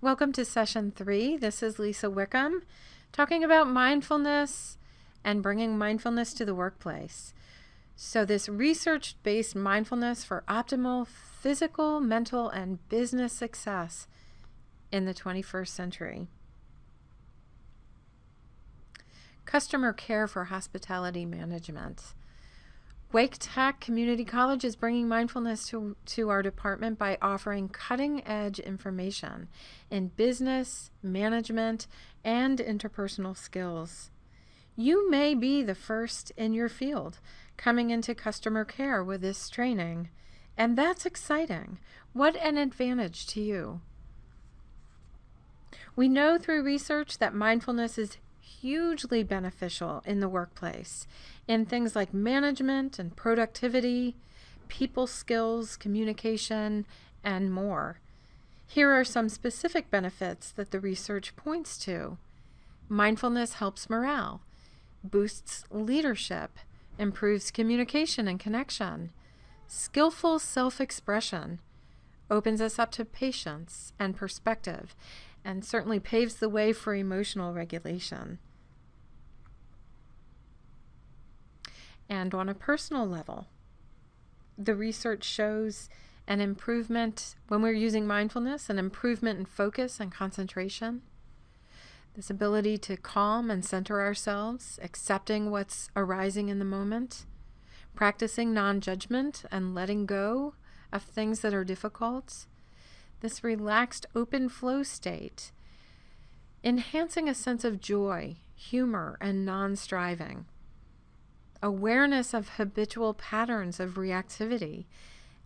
Welcome to session 3. This is Lisa Wickham talking about mindfulness and bringing mindfulness to the workplace. So this research-based mindfulness for optimal physical, mental, and business success in the 21st century. Customer care for hospitality management. Wake Tech Community College is bringing mindfulness to our department by offering cutting-edge information in business, management, and interpersonal skills. You may be the first in your field coming into customer care with this training, and that's exciting. What an advantage to you. We know through research that mindfulness is hugely beneficial in the workplace in things like management and productivity, people skills, communication, and more. Here are some specific benefits that the research points to. Mindfulness helps morale, boosts leadership, improves communication and connection, skillful self-expression, opens us up to patience and perspective, and certainly paves the way for emotional regulation. And on a personal level, the research shows an improvement when we're using mindfulness, an improvement in focus and concentration, this ability to calm and center ourselves, accepting what's arising in the moment, practicing non-judgment and letting go of things that are difficult, this relaxed open flow state, enhancing a sense of joy, humor, and non-striving, awareness of habitual patterns of reactivity,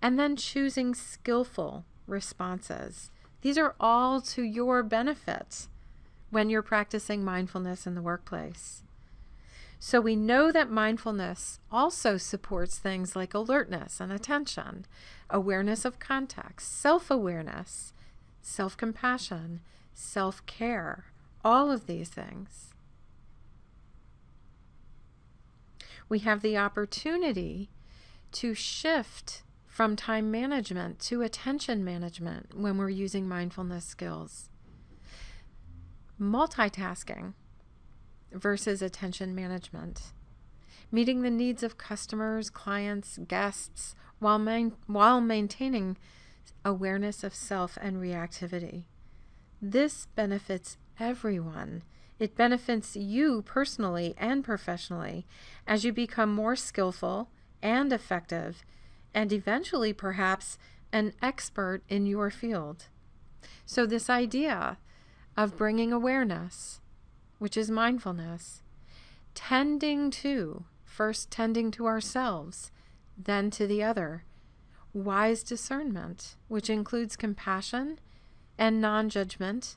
and then choosing skillful responses. These are all to your benefit when you're practicing mindfulness in the workplace. So we know that mindfulness also supports things like alertness and attention, awareness of context, self-awareness, self-compassion, self-care, all of these things. We have the opportunity to shift from time management to attention management when we're using mindfulness skills. Multitasking versus attention management. Meeting the needs of customers, clients, guests, while maintaining awareness of self and reactivity. This benefits everyone. It benefits you personally and professionally as you become more skillful and effective, and eventually perhaps an expert in your field. So this idea of bringing awareness, which is mindfulness, first tending to ourselves, then to the other, wise discernment, which includes compassion and non-judgment,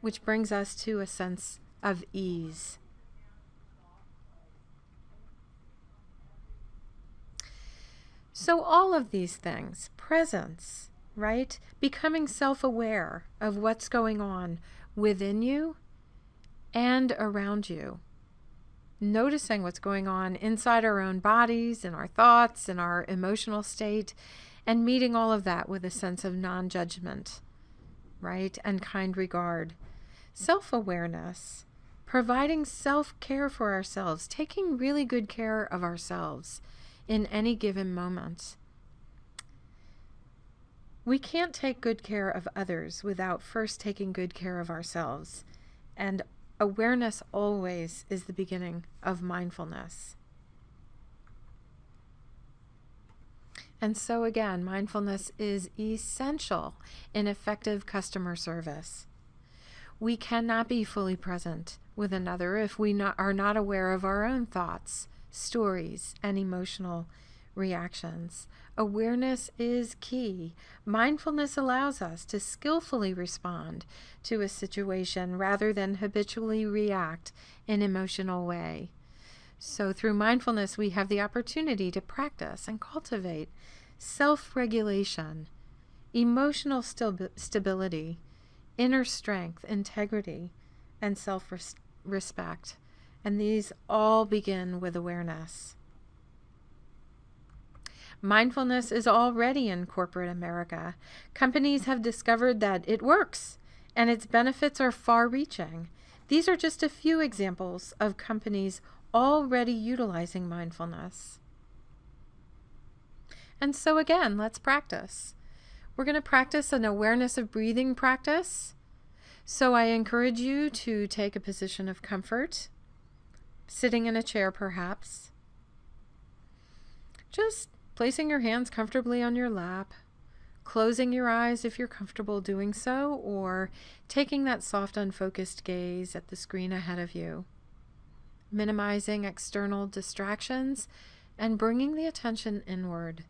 which brings us to a sense of ease. So all of these things, presence, right? Becoming self-aware of what's going on within you and around you. Noticing what's going on inside our own bodies, in our thoughts, in our emotional state, and meeting all of that with a sense of non-judgment, right? And kind regard. Self-awareness, providing self-care for ourselves, taking really good care of ourselves in any given moment. We can't take good care of others without first taking good care of ourselves. And awareness always is the beginning of mindfulness. And so again, mindfulness is essential in effective customer service. We cannot be fully present with another if we are not aware of our own thoughts, stories, and emotional reactions. Awareness is key. Mindfulness allows us to skillfully respond to a situation rather than habitually react in an emotional way. So through mindfulness, we have the opportunity to practice and cultivate self-regulation, emotional stability, inner strength, integrity, and self-respect. And these all begin with awareness. Mindfulness is already in corporate America. Companies have discovered that it works and its benefits are far-reaching. These are just a few examples of companies already utilizing mindfulness. And so again, let's practice. We're going to practice an awareness of breathing practice. So I encourage you to take a position of comfort, sitting in a chair perhaps. Just placing your hands comfortably on your lap, closing your eyes if you're comfortable doing so, or taking that soft, unfocused gaze at the screen ahead of you. Minimizing external distractions and bringing the attention inward.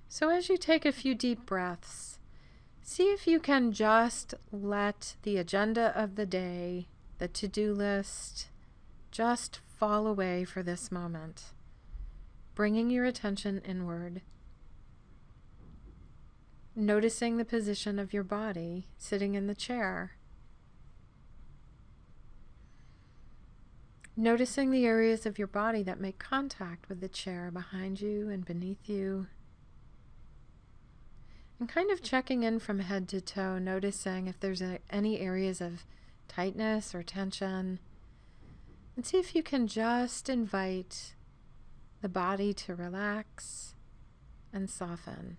So as you take a few deep breaths, see if you can just let the agenda of the day, the to-do list, just fall away for this moment, bringing your attention inward. Noticing the position of your body sitting in the chair. Noticing the areas of your body that make contact with the chair behind you and beneath you. And kind of checking in from head to toe, noticing if there's any areas of tightness or tension. And see if you can just invite the body to relax and soften.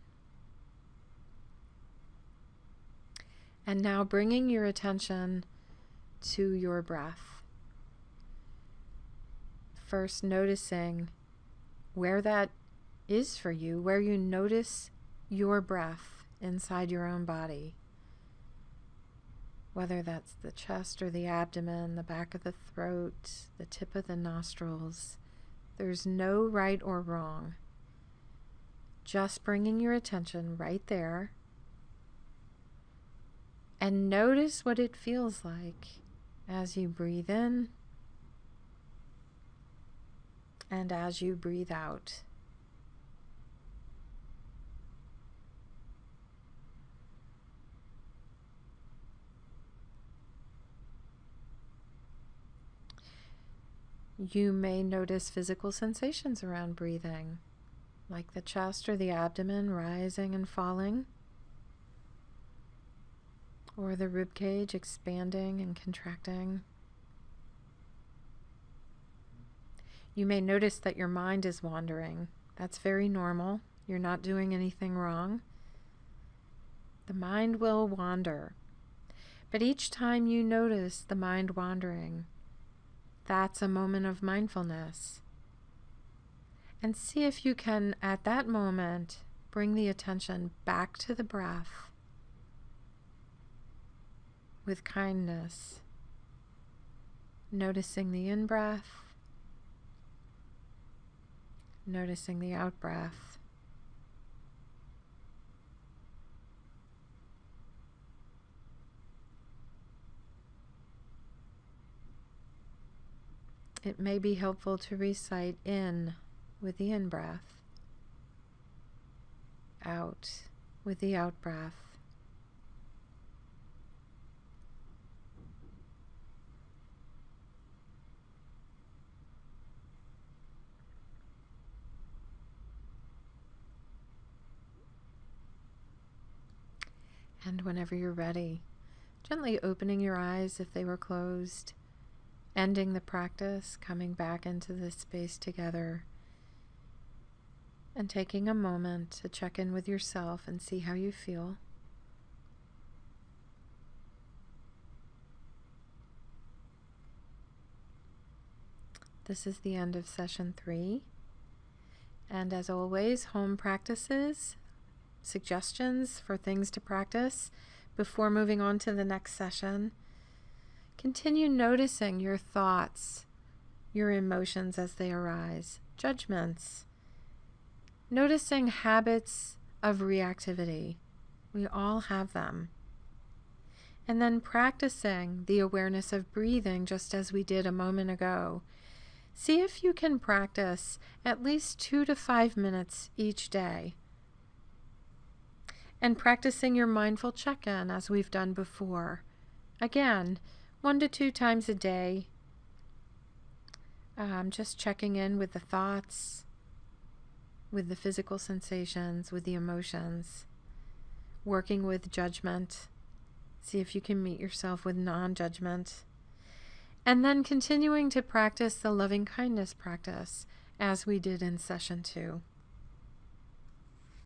And now bringing your attention to your breath. First noticing where that is for you, where you notice your breath inside your own body. Whether that's the chest or the abdomen, the back of the throat, the tip of the nostrils. There's no right or wrong. Just bringing your attention right there. And notice what it feels like as you breathe in and as you breathe out. You may notice physical sensations around breathing, like the chest or the abdomen rising and falling, or the rib cage expanding and contracting. You may notice that your mind is wandering. That's very normal. You're not doing anything wrong. The mind will wander. But each time you notice the mind wandering, that's a moment of mindfulness. And see if you can, at that moment, bring the attention back to the breath with kindness, noticing the in-breath, noticing the out-breath. It may be helpful to recite in with the in-breath, out with the out-breath. And whenever you're ready, gently opening your eyes if they were closed, ending the practice, coming back into this space together, and taking a moment to check in with yourself and see how you feel. This is the end of session 3. And as always, home practices, suggestions for things to practice before moving on to the next session. Continue noticing your thoughts, your emotions as they arise, judgments, noticing habits of reactivity. We all have them. And then practicing the awareness of breathing just as we did a moment ago. See if you can practice at least 2 to 5 minutes each day. And practicing your mindful check-in as we've done before. Again, 1 to 2 times a day. Just checking in with the thoughts, with the physical sensations, with the emotions, working with judgment, See if you can meet yourself with non-judgment. And then continuing to practice the loving kindness practice as we did in session 2.